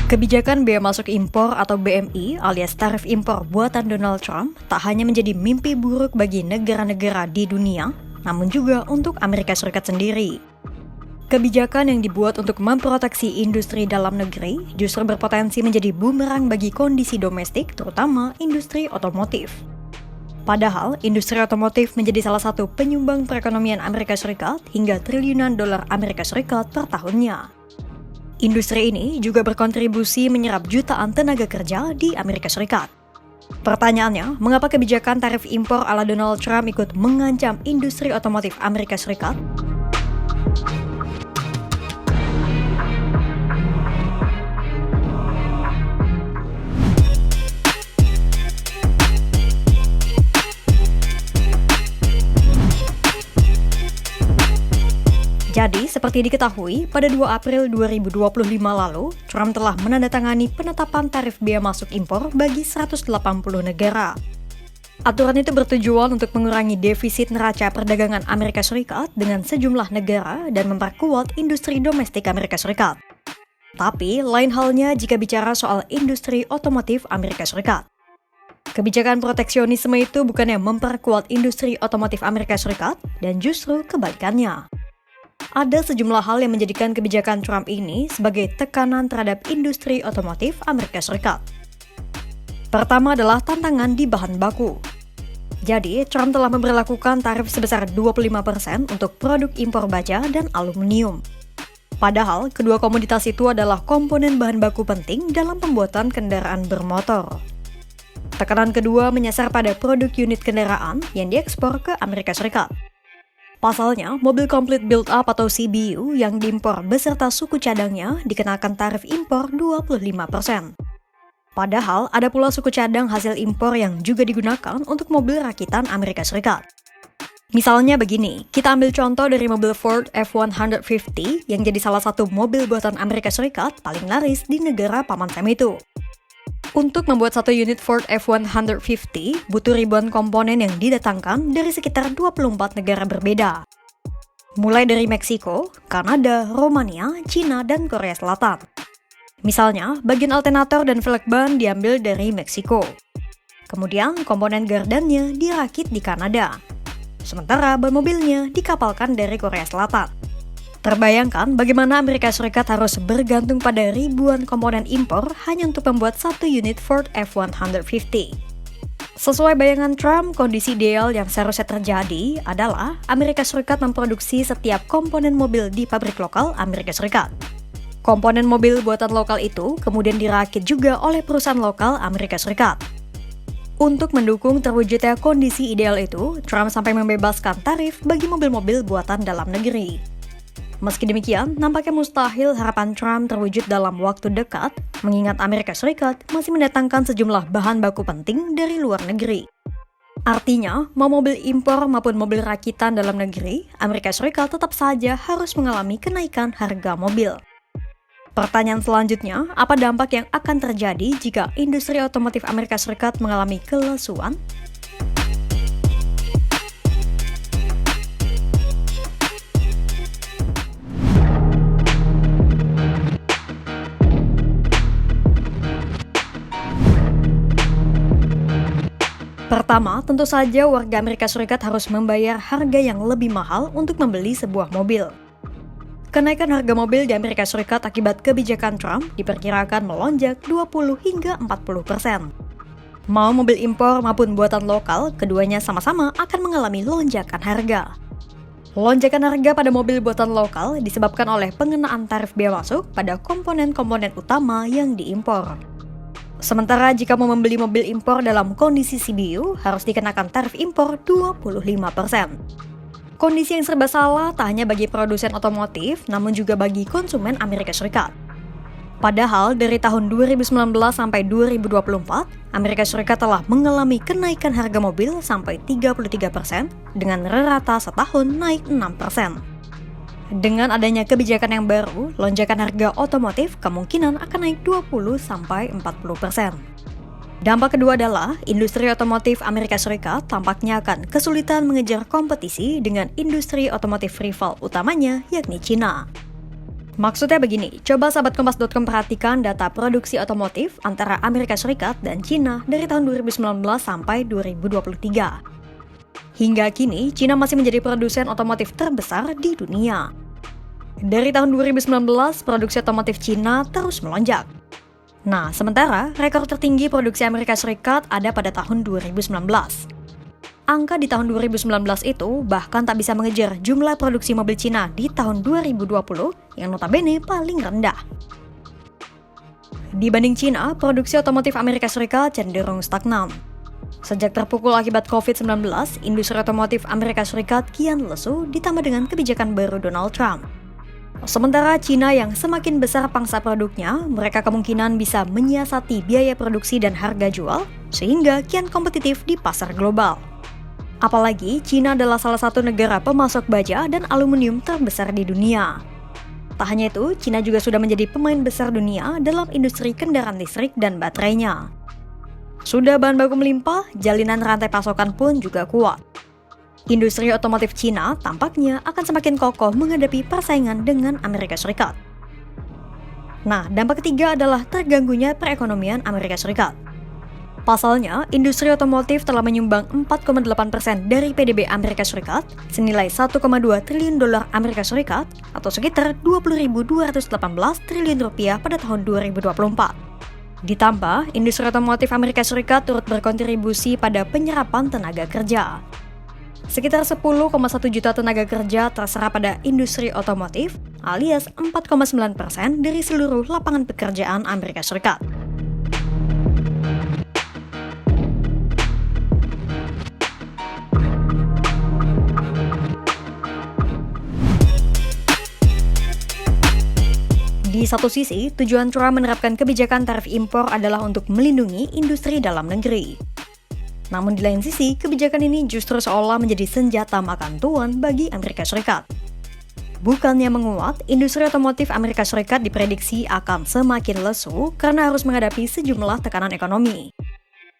Kebijakan bea masuk impor atau BMI alias tarif impor buatan Donald Trump tak hanya menjadi mimpi buruk bagi negara-negara di dunia, namun juga untuk Amerika Serikat sendiri. Kebijakan yang dibuat untuk memproteksi industri dalam negeri justru berpotensi menjadi bumerang bagi kondisi domestik, terutama industri otomotif. Padahal, industri otomotif menjadi salah satu penyumbang perekonomian Amerika Serikat hingga triliunan dolar Amerika Serikat per tahunnya. Industri ini juga berkontribusi menyerap jutaan tenaga kerja di Amerika Serikat. Pertanyaannya, mengapa kebijakan tarif impor ala Donald Trump ikut mengancam industri otomotif Amerika Serikat? Jadi, seperti diketahui, pada 2 April 2025 lalu, Trump telah menandatangani penetapan tarif bea masuk impor bagi 180 negara. Aturan itu bertujuan untuk mengurangi defisit neraca perdagangan Amerika Serikat dengan sejumlah negara dan memperkuat industri domestik Amerika Serikat. Tapi, lain halnya jika bicara soal industri otomotif Amerika Serikat. Kebijakan proteksionisme itu bukannya memperkuat industri otomotif Amerika Serikat, dan justru kebalikannya. Ada sejumlah hal yang menjadikan kebijakan Trump ini sebagai tekanan terhadap industri otomotif Amerika Serikat. Pertama adalah tantangan di bahan baku. Jadi, Trump telah memberlakukan tarif sebesar 25% untuk produk impor baja dan aluminium. Padahal, kedua komoditas itu adalah komponen bahan baku penting dalam pembuatan kendaraan bermotor. Tekanan kedua menyasar pada produk unit kendaraan yang diekspor ke Amerika Serikat. Pasalnya, mobil complete build-up atau CBU yang diimpor beserta suku cadangnya dikenakan tarif impor 25%. Padahal, ada pula suku cadang hasil impor yang juga digunakan untuk mobil rakitan Amerika Serikat. Misalnya begini, kita ambil contoh dari mobil Ford F-150 yang jadi salah satu mobil buatan Amerika Serikat paling laris di negara Paman Sam itu. Untuk membuat satu unit Ford F-150, butuh ribuan komponen yang didatangkan dari sekitar 24 negara berbeda. Mulai dari Meksiko, Kanada, Romania, Cina, dan Korea Selatan. Misalnya, bagian alternator dan velg ban diambil dari Meksiko. Kemudian, komponen gardannya dirakit di Kanada. Sementara ban mobilnya dikapalkan dari Korea Selatan. Terbayangkan bagaimana Amerika Serikat harus bergantung pada ribuan komponen impor hanya untuk membuat satu unit Ford F-150. Sesuai bayangan Trump, kondisi ideal yang seharusnya terjadi adalah Amerika Serikat memproduksi setiap komponen mobil di pabrik lokal Amerika Serikat. Komponen mobil buatan lokal itu kemudian dirakit juga oleh perusahaan lokal Amerika Serikat. Untuk mendukung terwujudnya kondisi ideal itu, Trump sampai membebaskan tarif bagi mobil-mobil buatan dalam negeri. Meski demikian, nampaknya mustahil harapan Trump terwujud dalam waktu dekat, mengingat Amerika Serikat masih mendatangkan sejumlah bahan baku penting dari luar negeri. Artinya, mau mobil impor maupun mobil rakitan dalam negeri, Amerika Serikat tetap saja harus mengalami kenaikan harga mobil. Pertanyaan selanjutnya, apa dampak yang akan terjadi jika industri otomotif Amerika Serikat mengalami kelesuan? Pertama, tentu saja warga Amerika Serikat harus membayar harga yang lebih mahal untuk membeli sebuah mobil. Kenaikan harga mobil di Amerika Serikat akibat kebijakan Trump diperkirakan melonjak 20 hingga 40%. Mau mobil impor maupun buatan lokal, keduanya sama-sama akan mengalami lonjakan harga. Lonjakan harga pada mobil buatan lokal disebabkan oleh pengenaan tarif bea masuk pada komponen-komponen utama yang diimpor. Sementara jika mau membeli mobil impor dalam kondisi CBU, harus dikenakan tarif impor 25%. Kondisi yang serba salah tak hanya bagi produsen otomotif, namun juga bagi konsumen Amerika Serikat. Padahal dari tahun 2019 sampai 2024, Amerika Serikat telah mengalami kenaikan harga mobil sampai 33% dengan rata setahun naik 6%. Dengan adanya kebijakan yang baru, lonjakan harga otomotif kemungkinan akan naik 20-40%. Dampak kedua adalah industri otomotif Amerika Serikat tampaknya akan kesulitan mengejar kompetisi dengan industri otomotif rival utamanya yakni Cina. Maksudnya begini, coba sahabat Kompas.com perhatikan data produksi otomotif antara Amerika Serikat dan Cina dari tahun 2019 sampai 2023. Hingga kini, Cina masih menjadi produsen otomotif terbesar di dunia. Dari tahun 2019, produksi otomotif Cina terus melonjak. Nah, sementara rekor tertinggi produksi Amerika Serikat ada pada tahun 2019. Angka di tahun 2019 itu bahkan tak bisa mengejar jumlah produksi mobil Cina di tahun 2020 yang notabene paling rendah. Dibanding Cina, produksi otomotif Amerika Serikat cenderung stagnan. Sejak terpukul akibat COVID-19, industri otomotif Amerika Serikat kian lesu ditambah dengan kebijakan baru Donald Trump. Sementara Cina yang semakin besar pangsa produknya, mereka kemungkinan bisa menyiasati biaya produksi dan harga jual, sehingga kian kompetitif di pasar global. Apalagi, Cina adalah salah satu negara pemasok baja dan aluminium terbesar di dunia. Tak hanya itu, Cina juga sudah menjadi pemain besar dunia dalam industri kendaraan listrik dan baterainya. Sudah bahan baku melimpah, jalinan rantai pasokan pun juga kuat. Industri otomotif Cina tampaknya akan semakin kokoh menghadapi persaingan dengan Amerika Serikat. Nah, dampak ketiga adalah terganggunya perekonomian Amerika Serikat. Pasalnya, industri otomotif telah menyumbang 4,8% dari PDB Amerika Serikat, senilai 1,2 triliun dolar Amerika Serikat, atau sekitar 20.218 triliun rupiah pada tahun 2024. Ditambah, industri otomotif Amerika Serikat turut berkontribusi pada penyerapan tenaga kerja. Sekitar 10,1 juta tenaga kerja terserap pada industri otomotif, alias 4,9% dari seluruh lapangan pekerjaan Amerika Serikat. Di satu sisi, tujuan Trump menerapkan kebijakan tarif impor adalah untuk melindungi industri dalam negeri. Namun di lain sisi, kebijakan ini justru seolah menjadi senjata makan tuan bagi Amerika Serikat. Bukannya menguat, industri otomotif Amerika Serikat diprediksi akan semakin lesu karena harus menghadapi sejumlah tekanan ekonomi.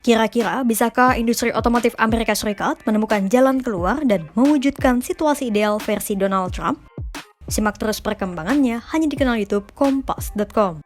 Kira-kira, bisakah industri otomotif Amerika Serikat menemukan jalan keluar dan mewujudkan situasi ideal versi Donald Trump? Simak terus perkembangannya hanya di kanal YouTube Kompas.com.